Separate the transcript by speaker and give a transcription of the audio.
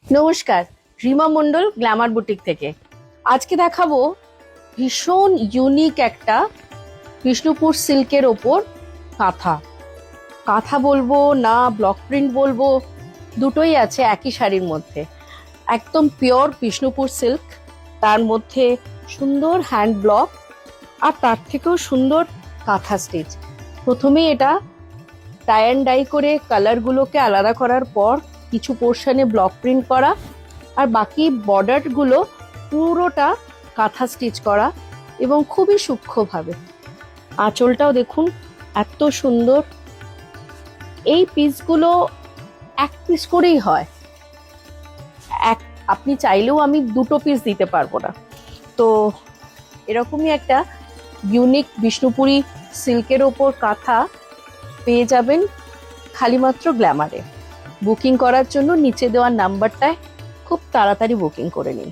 Speaker 1: নমস্কার, রিমা মণ্ডল Glamour boutique থেকে। আজকে দেখাবো ভীষণ ইউনিক একটা বিষ্ণুপুর সিল্কের ওপর কাঁথা। কাঁথা বলবো না ব্লক প্রিন্ট বলবো, দুটোই আছে একই শাড়ির মধ্যে। একদম পিওর বিষ্ণুপুর সিল্ক, তার মধ্যে সুন্দর হ্যান্ড ব্লক, আর তার থেকেও সুন্দর কাঁথা স্টিচ। প্রথমেই এটা টাই অ্যান্ড ডাই করে কালারগুলোকে আলাদা করার পর কিছু পোর্শনে ব্লক প্রিন্ট করা, আর বাকি বর্ডারগুলো পুরোটা কাঁথা স্টিচ করা এবং খুবই সূক্ষ্মভাবে। আঁচলটাও দেখুন এত সুন্দর। এই পিসগুলো এক পিস করেই হয়, আপনি চাইলেও আমি দুটো পিস দিতে পারবো না। তো এরকমই একটা ইউনিক বিষ্ণুপুরি সিল্কের ওপর কাঁথা পেয়ে যাবেন খালি মাত্র গ্ল্যামারে। বুকিং করার জন্য নিচে দেওয়ার নাম্বারটায় খুব তাড়াতাড়ি বুকিং করে নিন।